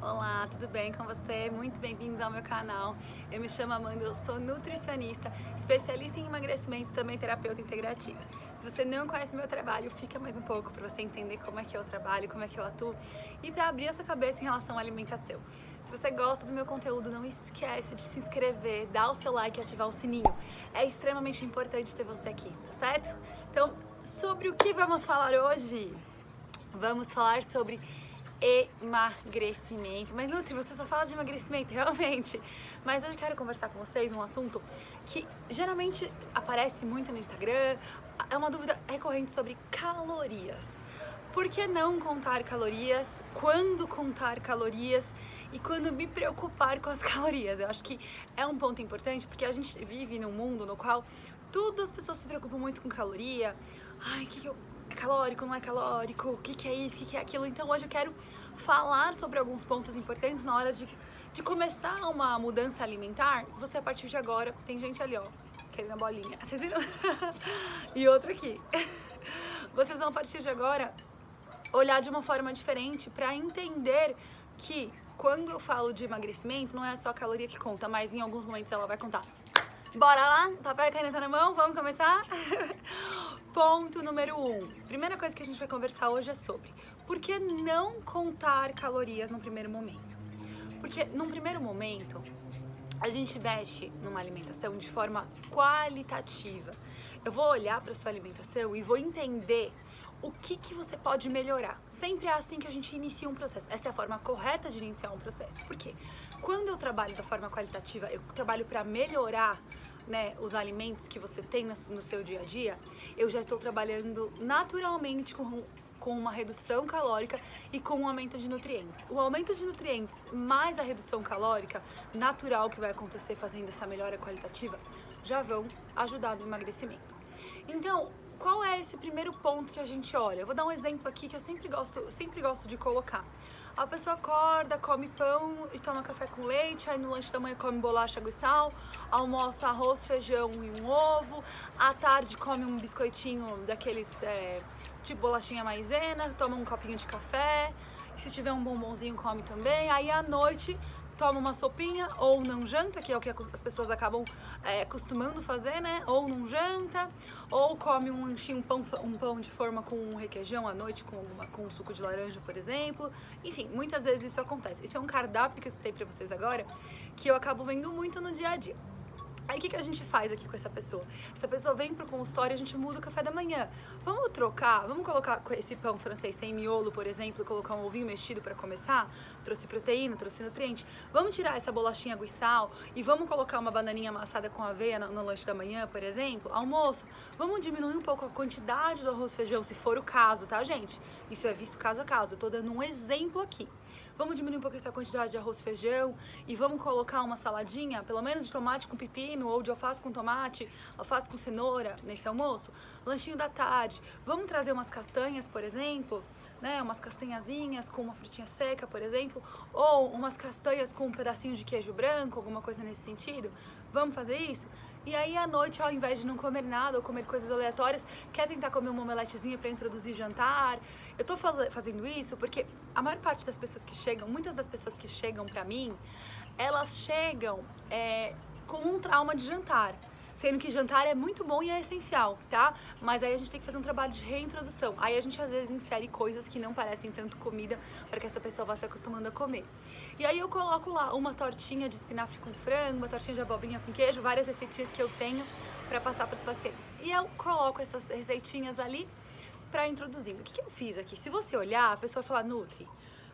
Olá, tudo bem com você? Muito bem-vindos ao meu canal. Eu me chamo Amanda, eu sou nutricionista, especialista em emagrecimento e também terapeuta integrativa. Se você não conhece meu trabalho, fica mais um pouco para você entender como é que eu trabalho, como é que eu atuo e para abrir a sua cabeça em relação à alimentação. Se você gosta do meu conteúdo, não esquece de se inscrever, dar o seu like e ativar o sininho. É extremamente importante ter você aqui, tá certo? Então, sobre o que vamos falar hoje? Vamos falar sobre emagrecimento. Mas Nutri, você só fala de emagrecimento, realmente. Mas hoje eu quero conversar com vocês um assunto que geralmente aparece muito no Instagram. É uma dúvida recorrente sobre calorias. Por que não contar calorias? Quando contar calorias? E quando me preocupar com as calorias? Eu acho que é um ponto importante porque a gente vive num mundo no qual tudo as pessoas se preocupam muito com caloria. Ai, é calórico, não é calórico? O que é isso? O que é aquilo? Então hoje eu quero falar sobre alguns pontos importantes na hora de começar uma mudança alimentar. Você a partir de agora, tem gente ali ó, querendo a bolinha, vocês viram? E outra aqui. Vocês vão a partir de agora olhar de uma forma diferente para entender que quando eu falo de emagrecimento não é só a caloria que conta, mas em alguns momentos ela vai contar. Bora lá? Papel e caneta na mão? Vamos começar? Ponto número 1. Primeira coisa que a gente vai conversar hoje é sobre por que não contar calorias no primeiro momento. Porque num primeiro momento a gente mexe numa alimentação de forma qualitativa. Eu vou olhar para sua alimentação e vou entender o que você pode melhorar. Sempre é assim que a gente inicia um processo. Essa é a forma correta de iniciar um processo. Por quê? Quando eu trabalho da forma qualitativa, eu trabalho para melhorar, né, os alimentos que você tem no seu dia a dia, eu já estou trabalhando naturalmente com uma redução calórica e com um aumento de nutrientes. O aumento de nutrientes mais a redução calórica natural que vai acontecer fazendo essa melhora qualitativa já vão ajudar no emagrecimento. Então, qual é esse primeiro ponto que a gente olha? Eu vou dar um exemplo aqui que eu sempre gosto de colocar. A pessoa acorda, come pão e toma café com leite, aí no lanche da manhã come bolacha, água e sal, almoça arroz, feijão e um ovo, à tarde come um biscoitinho daqueles tipo bolachinha maisena, toma um copinho de café, e se tiver um bombonzinho come também, aí à noite toma uma sopinha ou não janta, que é o que as pessoas acabam costumando fazer, né? Ou não janta, ou come um lanchinho, um pão de forma com um requeijão à noite com um suco de laranja, por exemplo. Enfim, muitas vezes isso acontece. Isso é um cardápio que eu citei pra vocês agora, que eu acabo vendo muito no dia a dia. Aí o que a gente faz aqui com essa pessoa? Essa pessoa vem pro consultório e a gente muda o café da manhã. Vamos trocar? Vamos colocar esse pão francês sem miolo, por exemplo, e colocar um ovinho mexido para começar? Trouxe proteína, trouxe nutriente. Vamos tirar essa bolachinha água e sal e vamos colocar uma bananinha amassada com aveia no lanche da manhã, por exemplo? Almoço. Vamos diminuir um pouco a quantidade do arroz e feijão, se for o caso, tá, gente? Isso é visto caso a caso. Eu tô dando um exemplo aqui. Vamos diminuir um pouco essa quantidade de arroz e feijão e vamos colocar uma saladinha, pelo menos de tomate com pepino ou de alface com tomate, alface com cenoura nesse almoço. Lanchinho da tarde. Vamos trazer umas castanhas, por exemplo, né? Umas castanhazinhas com uma frutinha seca, por exemplo, ou umas castanhas com um pedacinho de queijo branco, alguma coisa nesse sentido. Vamos fazer isso? E aí à noite, ao invés de não comer nada ou comer coisas aleatórias, quer tentar comer uma omeletezinha para introduzir jantar. Eu tô fazendo isso porque a maior parte das pessoas que chegam, muitas das pessoas que chegam pra mim, elas chegam com um trauma de jantar. Sendo que jantar é muito bom e é essencial, tá? Mas aí a gente tem que fazer um trabalho de reintrodução. Aí a gente às vezes insere coisas que não parecem tanto comida para que essa pessoa vá se acostumando a comer. E aí eu coloco lá uma tortinha de espinafre com frango, uma tortinha de abobrinha com queijo, várias receitinhas que eu tenho para passar para os pacientes. E eu coloco essas receitinhas ali para introduzir. O que eu fiz aqui? Se você olhar, a pessoa fala, Nutri,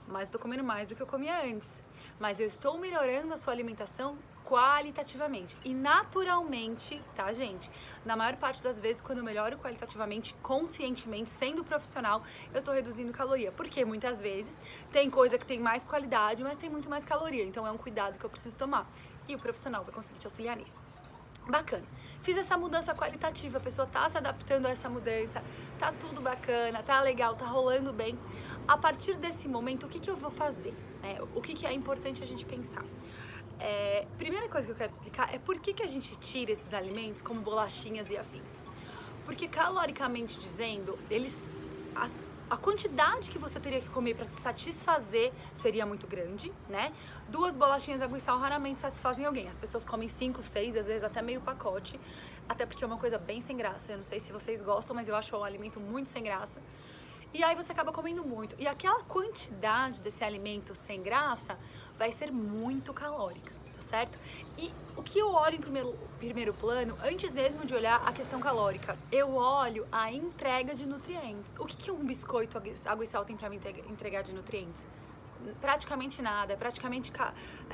mas estou comendo mais do que eu comia antes. Mas eu estou melhorando a sua alimentação qualitativamente e naturalmente, tá, gente? Na maior parte das vezes, quando eu melhoro qualitativamente, conscientemente, sendo profissional, eu tô reduzindo caloria. Porque muitas vezes tem coisa que tem mais qualidade, mas tem muito mais caloria. Então é um cuidado que eu preciso tomar. E o profissional vai conseguir te auxiliar nisso. Bacana. Fiz essa mudança qualitativa, a pessoa tá se adaptando a essa mudança, tá tudo bacana, tá legal, tá rolando bem. A partir desse momento, o que eu vou fazer? O que é importante a gente pensar? Primeira coisa que eu quero explicar é por que a gente tira esses alimentos como bolachinhas e afins. Porque caloricamente dizendo, eles a quantidade que você teria que comer para te satisfazer seria muito grande, né? 2 bolachinhas de água e sal raramente satisfazem alguém. As pessoas comem 5, 6, às vezes até meio pacote, até porque é uma coisa bem sem graça. Eu não sei se vocês gostam, mas eu acho um alimento muito sem graça. E aí você acaba comendo muito. E aquela quantidade desse alimento sem graça vai ser muito calórica, tá certo? E o que eu olho em primeiro plano, antes mesmo de olhar a questão calórica, eu olho a entrega de nutrientes. O que um biscoito água e sal tem pra me entregar de nutrientes? Praticamente nada, é praticamente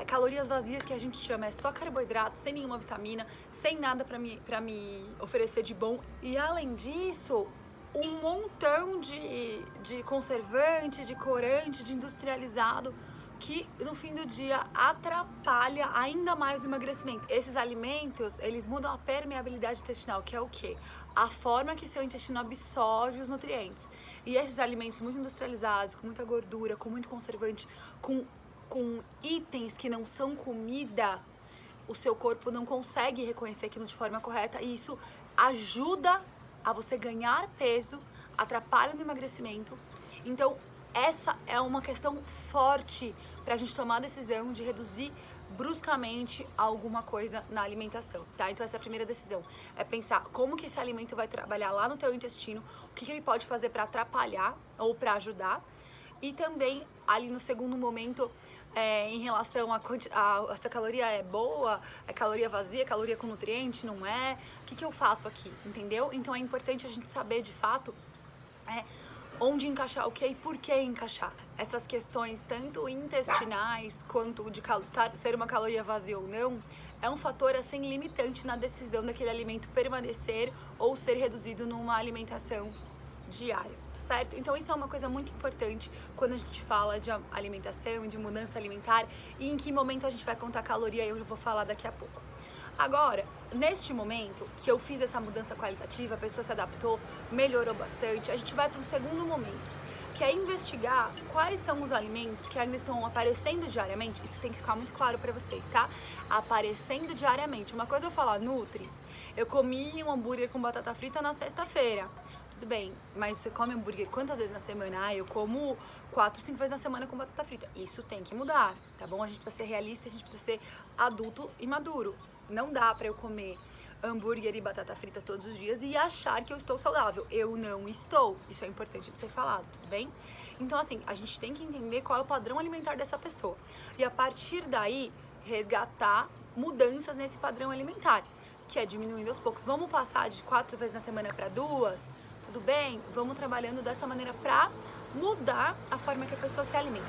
calorias vazias que a gente chama, é só carboidrato, sem nenhuma vitamina, sem nada pra me oferecer de bom. E além disso, um montão de conservante, de corante, de industrializado, que no fim do dia atrapalha ainda mais o emagrecimento. Esses alimentos, eles mudam a permeabilidade intestinal, que é o quê? A forma que seu intestino absorve os nutrientes. E esses alimentos muito industrializados, com muita gordura, com muito conservante, com itens que não são comida, o seu corpo não consegue reconhecer aquilo de forma correta, e isso ajuda a você ganhar peso, atrapalha no emagrecimento. Então, essa é uma questão forte para a gente tomar a decisão de reduzir bruscamente alguma coisa na alimentação, tá? Então essa é a primeira decisão, é pensar como que esse alimento vai trabalhar lá no teu intestino, o que ele pode fazer para atrapalhar ou para ajudar. E também ali no segundo momento, em relação a essa caloria é boa, é caloria vazia, caloria com nutriente, não é? O que eu faço aqui, entendeu? Então é importante a gente saber de fato onde encaixar o que e por que encaixar. Essas questões, tanto intestinais quanto de ser uma caloria vazia ou não, é um fator assim limitante na decisão daquele alimento permanecer ou ser reduzido numa alimentação diária, certo? Então isso é uma coisa muito importante quando a gente fala de alimentação e de mudança alimentar, e em que momento a gente vai contar caloria, eu vou falar daqui a pouco. Agora, neste momento que eu fiz essa mudança qualitativa, a pessoa se adaptou, melhorou bastante, a gente vai para um segundo momento, que é investigar quais são os alimentos que ainda estão aparecendo diariamente. Isso tem que ficar muito claro para vocês, tá? Aparecendo diariamente. Uma coisa eu falar, Nutri, eu comi um hambúrguer com batata frita na sexta-feira. Tudo bem, mas você come hambúrguer quantas vezes na semana? Ah, eu como 4, 5 vezes na semana com batata frita. Isso tem que mudar, tá bom? A gente precisa ser realista, a gente precisa ser adulto e maduro. Não dá pra eu comer hambúrguer e batata frita todos os dias e achar que eu estou saudável. Eu não estou. Isso é importante de ser falado, tudo bem? Então, assim, a gente tem que entender qual é o padrão alimentar dessa pessoa. E a partir daí, resgatar mudanças nesse padrão alimentar, que é diminuindo aos poucos. Vamos passar de 4 vezes na semana para 2? Tudo bem? Vamos trabalhando dessa maneira pra mudar a forma que a pessoa se alimenta.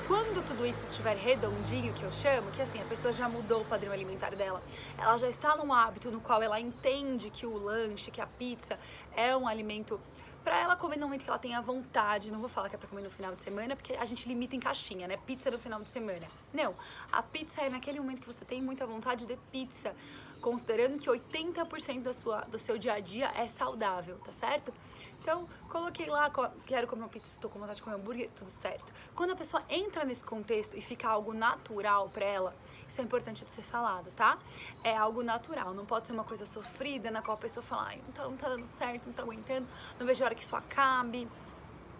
Quando tudo isso estiver redondinho, que eu chamo, que assim, a pessoa já mudou o padrão alimentar dela, ela já está num hábito no qual ela entende que o lanche, que a pizza é um alimento pra ela comer no momento que ela tenha vontade. Não vou falar que é pra comer no final de semana, porque a gente limita em caixinha, né? Pizza no final de semana. Não, a pizza é naquele momento que você tem muita vontade de pizza, considerando que 80% do seu dia a dia é saudável, tá certo? Então, coloquei lá, quero comer uma pizza, tô com vontade de comer um hambúrguer, tudo certo. Quando a pessoa entra nesse contexto e fica algo natural pra ela, isso é importante de ser falado, tá? É algo natural, não pode ser uma coisa sofrida na qual a pessoa fala, ai, não tá dando certo, não tô aguentando, não vejo a hora que isso acabe.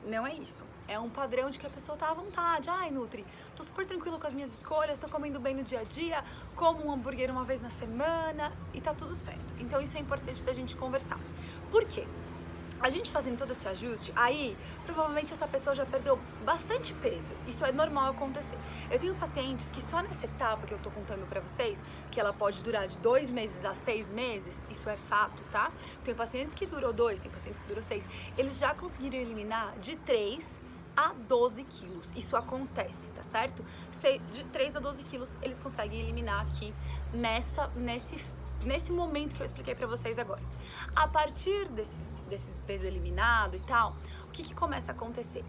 Não é isso. É um padrão de que a pessoa tá à vontade. Ai, Nutri, tô super tranquilo com as minhas escolhas, tô comendo bem no dia a dia, como um hambúrguer uma vez na semana e tá tudo certo. Então isso é importante da gente conversar. Por quê? A gente fazendo todo esse ajuste, aí provavelmente essa pessoa já perdeu bastante peso. Isso é normal acontecer. Eu tenho pacientes que só nessa etapa que eu tô contando pra vocês, que ela pode durar de 2 meses a 6 meses, isso é fato, tá? Tem pacientes que durou 2, tem pacientes que durou 6. Eles já conseguiram eliminar de 3 a 12 quilos. Isso acontece, tá certo? De 3 a 12 quilos eles conseguem eliminar aqui nesse momento que eu expliquei pra vocês agora. A partir desse peso eliminado e tal, o que começa a acontecer?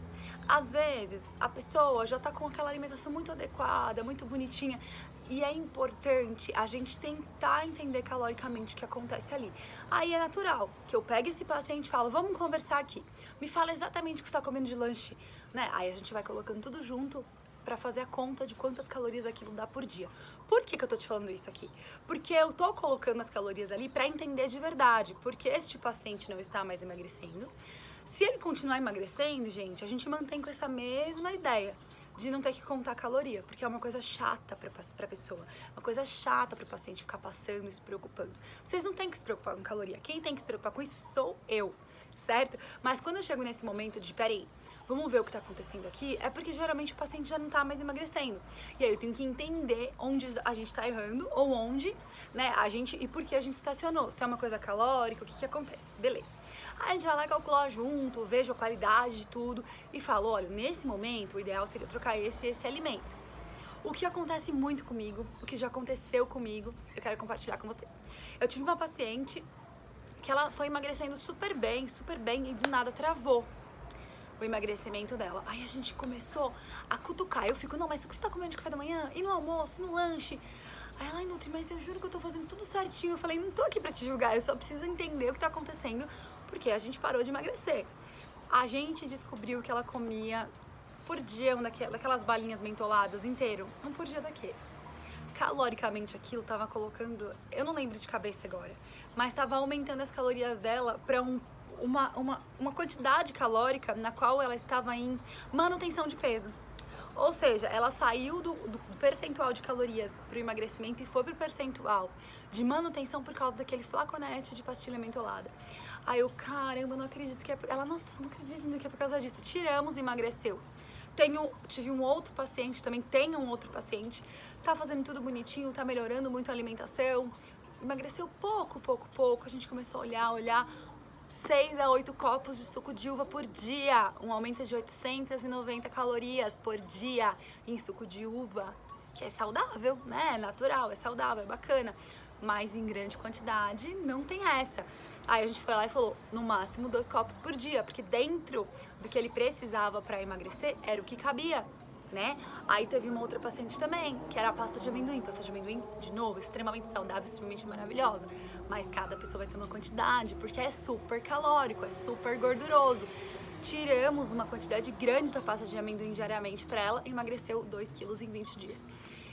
Às vezes, a pessoa já tá com aquela alimentação muito adequada, muito bonitinha, e é importante a gente tentar entender caloricamente o que acontece ali. Aí é natural que eu pegue esse paciente e falo, vamos conversar aqui. Me fala exatamente o que você tá comendo de lanche, né? Aí a gente vai colocando tudo junto pra fazer a conta de quantas calorias aquilo dá por dia. Por que eu tô te falando isso aqui? Porque eu tô colocando as calorias ali pra entender de verdade, porque este paciente não está mais emagrecendo. Se ele continuar emagrecendo, gente, a gente mantém com essa mesma ideia de não ter que contar caloria, porque é uma coisa chata pra pessoa, uma coisa chata pro paciente ficar passando e se preocupando. Vocês não têm que se preocupar com caloria, quem tem que se preocupar com isso sou eu, certo? Mas quando eu chego nesse momento de, peraí, vamos ver o que tá acontecendo aqui, é porque geralmente o paciente já não tá mais emagrecendo. E aí eu tenho que entender onde a gente tá errando, ou onde, né, e por que a gente estacionou. Se é uma coisa calórica, o que acontece. Beleza. Aí a gente vai lá calcular junto, vejo a qualidade de tudo e falo, olha, nesse momento o ideal seria trocar esse alimento. O que acontece muito comigo, o que já aconteceu comigo, eu quero compartilhar com você. Eu tive uma paciente que ela foi emagrecendo super bem, e do nada travou o emagrecimento dela. Aí a gente começou a cutucar. Eu fico, não, mas o que você tá comendo de café da manhã? E no almoço, e no lanche? Aí ela, Nutri, mas eu juro que eu tô fazendo tudo certinho. Eu falei, não tô aqui pra te julgar, eu só preciso entender o que tá acontecendo, porque a gente parou de emagrecer. A gente descobriu que ela comia por dia daquelas balinhas mentoladas inteiro, um por dia daquele. Caloricamente aquilo tava colocando, eu não lembro de cabeça agora, mas tava aumentando as calorias dela pra uma quantidade calórica na qual ela estava em manutenção de peso. Ou seja, ela saiu do percentual de calorias para o emagrecimento e foi para o percentual de manutenção por causa daquele flaconete de pastilha mentolada. Aí eu, caramba, não acredito que é por... Ela, nossa, não acredito que é por causa disso. Tiramos e emagreceu. Tive um outro paciente, também tem um outro paciente, tá fazendo tudo bonitinho, tá melhorando muito a alimentação, emagreceu pouco, a gente começou a olhar, 6 a 8 copos de suco de uva por dia, um aumento de 890 calorias por dia em suco de uva, que é saudável, né? É natural, é saudável, é bacana, mas em grande quantidade não tem essa. Aí a gente foi lá e falou, no máximo 2 copos por dia, porque dentro do que ele precisava para emagrecer era o que cabia, né? Aí teve uma outra paciente também, que era a pasta de amendoim. Pasta de amendoim, de novo, extremamente saudável, extremamente maravilhosa. Mas cada pessoa vai ter uma quantidade, porque é super calórico, é super gorduroso. Tiramos uma quantidade grande da pasta de amendoim diariamente para ela e emagreceu 2 quilos em 20 dias.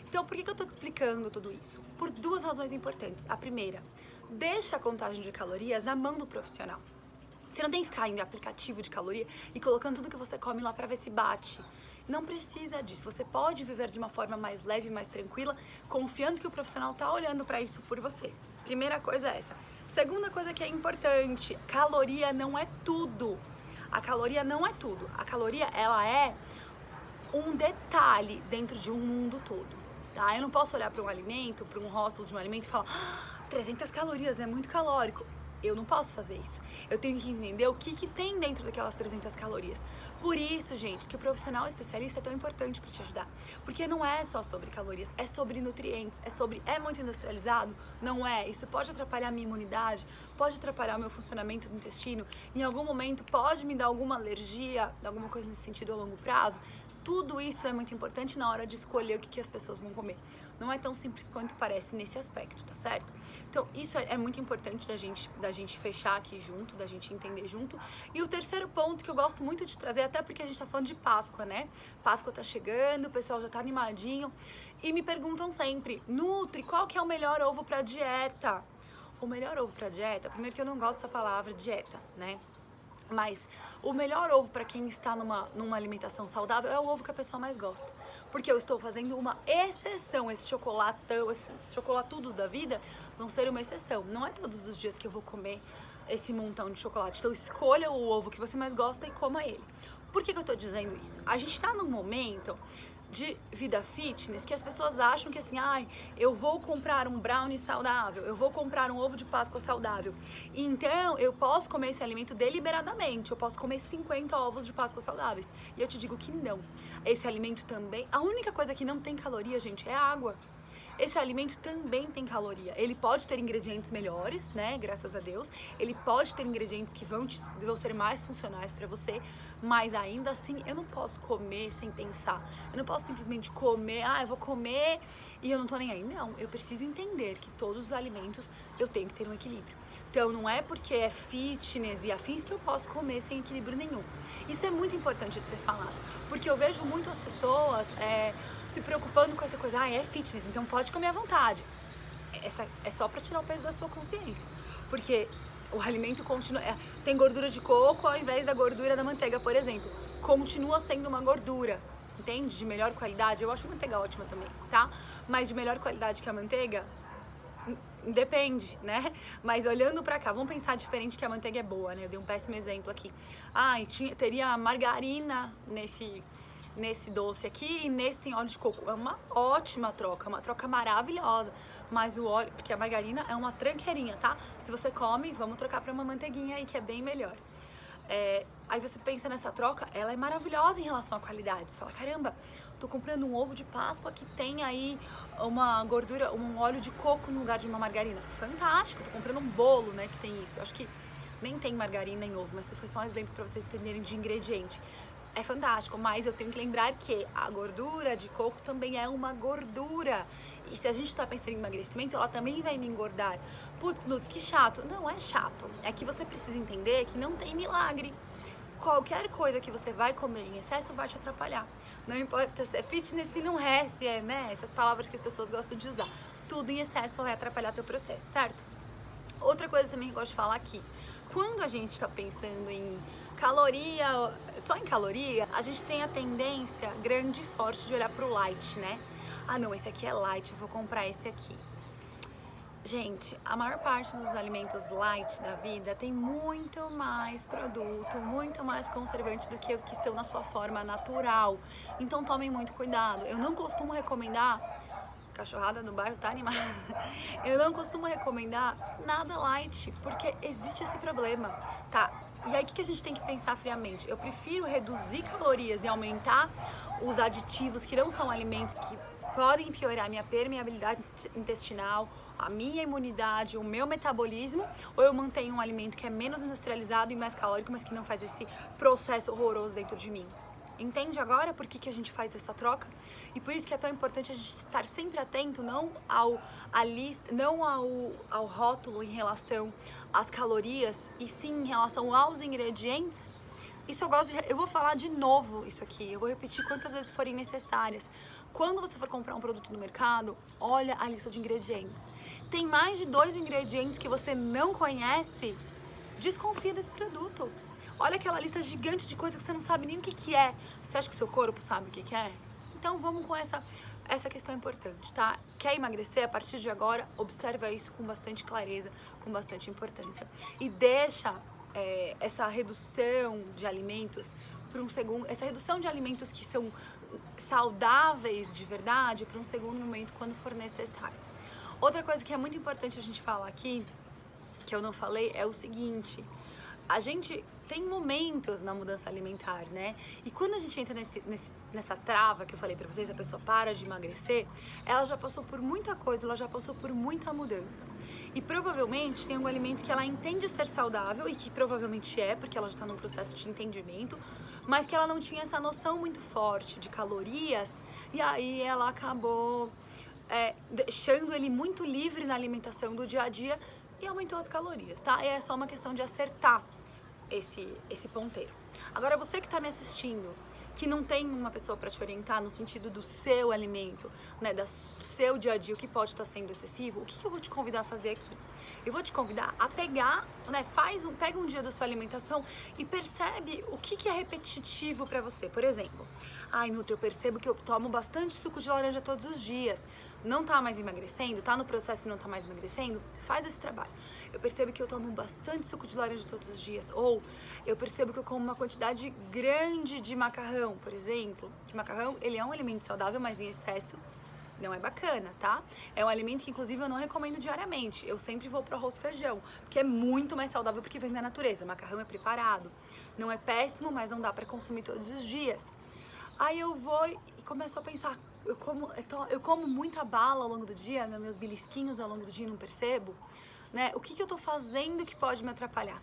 Então, por que eu tô te explicando tudo isso? Por 2 razões importantes. A primeira, deixa a contagem de calorias na mão do profissional. Você não tem que ficar indo em aplicativo de caloria e colocando tudo que você come lá para ver se bate. Não precisa disso. Você pode viver de uma forma mais leve, mais tranquila, confiando que o profissional tá olhando para isso por você. Primeira coisa é essa. Segunda coisa que é importante, caloria não é tudo. A caloria não é tudo. A caloria, ela é um detalhe dentro de um mundo todo, tá? Eu não posso olhar para um alimento, para um rótulo de um alimento e falar 300 calorias, é muito calórico. Eu não posso fazer isso. Eu tenho que entender o que tem dentro daquelas 300 calorias. Por isso, gente, que o profissional especialista é tão importante para te ajudar. Porque não é só sobre calorias, é sobre nutrientes, é muito industrializado? Não é. Isso pode atrapalhar a minha imunidade, pode atrapalhar o meu funcionamento do intestino. Em algum momento pode me dar alguma alergia, alguma coisa nesse sentido a longo prazo. Tudo isso é muito importante na hora de escolher o que as pessoas vão comer. Não é tão simples quanto parece nesse aspecto, tá certo? Então, isso é muito importante da gente fechar aqui junto, da gente entender junto. E o terceiro ponto que eu gosto muito de trazer, até porque a gente tá falando de Páscoa, né? Páscoa tá chegando, o pessoal já tá animadinho. E me perguntam sempre, Nutri, qual que é o melhor ovo pra dieta? O melhor ovo pra dieta, primeiro que eu não gosto dessa palavra dieta, né? Mas o melhor ovo para quem está numa alimentação saudável é o ovo que a pessoa mais gosta. Porque eu estou fazendo uma exceção. Esses chocolatudos da vida vão ser uma exceção. Não é todos os dias que eu vou comer esse montão de chocolate. Então escolha o ovo que você mais gosta e coma ele. Por que eu tô dizendo isso? A gente tá num momento de vida fitness que as pessoas acham que assim, eu vou comprar um brownie saudável, eu vou comprar um ovo de Páscoa saudável, então eu posso comer esse alimento deliberadamente, eu posso comer 50 ovos de Páscoa saudáveis. E eu te digo que não. Esse alimento também, a única coisa que não tem caloria, gente, é a água. Esse alimento também tem caloria. Ele pode ter ingredientes melhores, né? Graças a Deus. Ele pode ter ingredientes que vão ser mais funcionais para você, mas ainda assim eu não posso comer sem pensar. Eu não posso simplesmente comer, eu vou comer e eu não tô nem aí. Não, eu preciso entender que todos os alimentos eu tenho que ter um equilíbrio. Então não é porque é fitness e afins que eu posso comer sem equilíbrio nenhum. Isso é muito importante de ser falado, porque eu vejo muito as pessoas se preocupando com essa coisa, é fitness, então pode comer à vontade. É só pra tirar o peso da sua consciência, porque o alimento continua... tem gordura de coco ao invés da gordura da manteiga, por exemplo. Continua sendo uma gordura, entende? De melhor qualidade. Eu acho a manteiga ótima também, tá? Mas de melhor qualidade que a manteiga, depende, né? Mas olhando pra cá, vamos pensar diferente que a manteiga é boa, né? Eu dei um péssimo exemplo aqui. Teria margarina nesse doce aqui e nesse tem óleo de coco. É uma ótima troca, uma troca maravilhosa. Mas o óleo, porque a margarina é uma tranqueirinha, tá? Se você come, vamos trocar pra uma manteiguinha aí que é bem melhor. Aí você pensa nessa troca, ela é maravilhosa em relação à qualidade. Você fala, caramba, tô comprando um ovo de Páscoa que tem aí uma gordura, um óleo de coco no lugar de uma margarina. Fantástico, tô comprando um bolo, né, que tem isso. Eu acho que nem tem margarina em ovo, mas foi só um exemplo para vocês entenderem de ingrediente. É fantástico, mas eu tenho que lembrar que a gordura de coco também é uma gordura. E se a gente está pensando em emagrecimento, ela também vai me engordar. Putz, Nutri, que chato. Não é chato. É que você precisa entender que não tem milagre. Qualquer coisa que você vai comer em excesso vai te atrapalhar. Não importa se é fitness, se não é, se é, né? Essas palavras que as pessoas gostam de usar. Tudo em excesso vai atrapalhar teu processo, certo? Outra coisa também que eu gosto de falar aqui. Quando a gente está pensando em caloria, só em caloria, a gente tem a tendência grande e forte de olhar pro light, né? Ah, não, esse aqui é light, eu vou comprar esse aqui. Gente, a maior parte dos alimentos light da vida tem muito mais produto, muito mais conservante do que os que estão na sua forma natural. Então tomem muito cuidado. Eu não costumo recomendar, cachorrada no bairro tá animada, eu não costumo recomendar nada light, porque existe esse problema, tá? E aí o que a gente tem que pensar friamente? Eu prefiro reduzir calorias e aumentar os aditivos que não são alimentos que podem piorar a minha permeabilidade intestinal, a minha imunidade, o meu metabolismo, ou eu mantenho um alimento que é menos industrializado e mais calórico, mas que não faz esse processo horroroso dentro de mim. Entende agora por que a gente faz essa troca? E por isso que é tão importante a gente estar sempre atento, não ao rótulo em relação às calorias, e sim em relação aos ingredientes. Isso eu vou falar de novo isso aqui, eu vou repetir quantas vezes forem necessárias. Quando você for comprar um produto no mercado, olha a lista de ingredientes. Tem mais de 2 ingredientes que você não conhece, desconfia desse produto. Olha aquela lista gigante de coisas que você não sabe nem o que é. Você acha que o seu corpo sabe o que é? Então vamos com essa questão importante, tá? Quer emagrecer? A partir de agora, observa isso com bastante clareza, com bastante importância. E deixa essa redução de alimentos para um segundo, essa redução de alimentos que são saudáveis de verdade para um segundo momento quando for necessário. Outra coisa que é muito importante a gente falar aqui, que eu não falei, é o seguinte: a gente tem momentos na mudança alimentar, né? E quando a gente entra nessa trava que eu falei pra vocês, a pessoa para de emagrecer, ela já passou por muita coisa, ela já passou por muita mudança. E provavelmente tem um alimento que ela entende ser saudável, e que provavelmente é, porque ela já tá num processo de entendimento, mas que ela não tinha essa noção muito forte de calorias, e aí ela acabou deixando ele muito livre na alimentação do dia a dia e aumentou as calorias, tá? E é só uma questão de acertar esse ponteiro. Agora, você que está me assistindo, que não tem uma pessoa para te orientar no sentido do seu alimento, né, do seu dia a dia, o que pode estar sendo excessivo, o que eu vou te convidar a fazer aqui? Eu vou te convidar a pegar, né, pega um dia da sua alimentação e percebe o que é repetitivo para você. Por exemplo, Nutri, eu percebo que eu tomo bastante suco de laranja todos os dias. Não tá mais emagrecendo? Tá no processo e não tá mais emagrecendo? Faz esse trabalho. Eu percebo que eu tomo bastante suco de laranja todos os dias. Ou eu percebo que eu como uma quantidade grande de macarrão, por exemplo. Que macarrão, ele é um alimento saudável, mas em excesso não é bacana, tá? É um alimento que, inclusive, eu não recomendo diariamente. Eu sempre vou pro arroz e feijão, porque é muito mais saudável porque vem da natureza. O macarrão é preparado. Não é péssimo, mas não dá pra consumir todos os dias. Aí eu vou e começo a pensar, eu como muita bala ao longo do dia, meus belisquinhos ao longo do dia, não percebo, né? O que eu tô fazendo que pode me atrapalhar?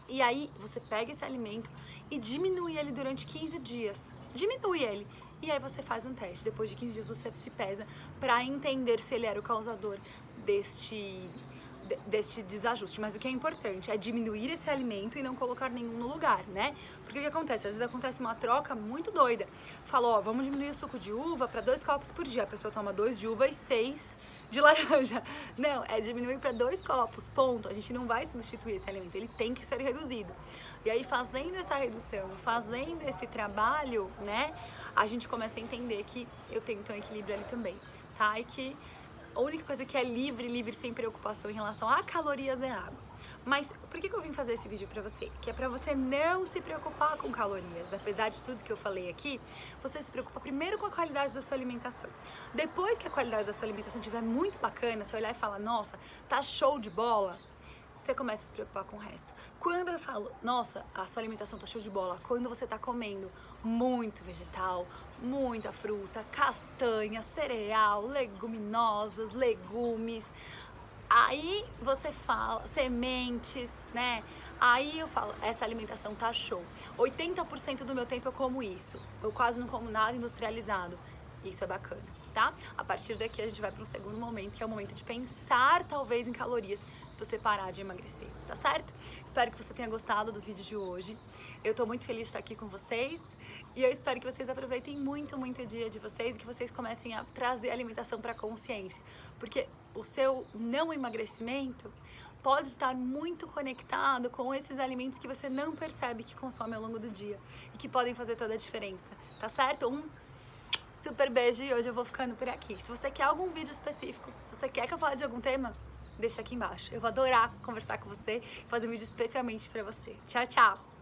E aí você pega esse alimento e diminui ele durante 15 dias. Diminui ele. E aí você faz um teste. Depois de 15 dias você se pesa para entender se ele era o causador deste desajuste. Mas o que é importante é diminuir esse alimento e não colocar nenhum no lugar, né? Porque o que acontece? Às vezes acontece uma troca muito doida. Fala, ó, vamos diminuir o suco de uva para 2 copos por dia. A pessoa toma 2 de uva e 6 de laranja. Não, é diminuir para 2 copos, ponto. A gente não vai substituir esse alimento, ele tem que ser reduzido. E aí, fazendo essa redução, fazendo esse trabalho, né, a gente começa a entender que eu tenho então equilíbrio ali também, tá? E que a única coisa que é livre sem preocupação em relação a calorias é água. Mas por que eu vim fazer esse vídeo pra você? Que é pra você não se preocupar com calorias. Apesar de tudo que eu falei aqui, você se preocupa primeiro com a qualidade da sua alimentação. Depois que a qualidade da sua alimentação estiver muito bacana, você olhar e falar, nossa, tá show de bola, você começa a se preocupar com o resto. Quando eu falo, nossa, a sua alimentação tá show de bola, quando você tá comendo muito vegetal, muita fruta, castanha, cereal, leguminosas, legumes, aí você fala, sementes, né? Aí eu falo, essa alimentação tá show. 80% do meu tempo eu como isso. Eu quase não como nada industrializado. Isso é bacana, tá? A partir daqui a gente vai para um segundo momento, que é o momento de pensar talvez em calorias, se você parar de emagrecer, tá certo? Espero que você tenha gostado do vídeo de hoje. Eu tô muito feliz de estar aqui com vocês e eu espero que vocês aproveitem muito o dia de vocês e que vocês comecem a trazer a alimentação para a consciência, porque o seu não emagrecimento pode estar muito conectado com esses alimentos que você não percebe que consome ao longo do dia e que podem fazer toda a diferença, tá certo? Um super beijo e hoje eu vou ficando por aqui. Se você quer algum vídeo específico, se você quer que eu fale de algum tema, deixa aqui embaixo. Eu vou adorar conversar com você e fazer um vídeo especialmente pra você. Tchau, tchau!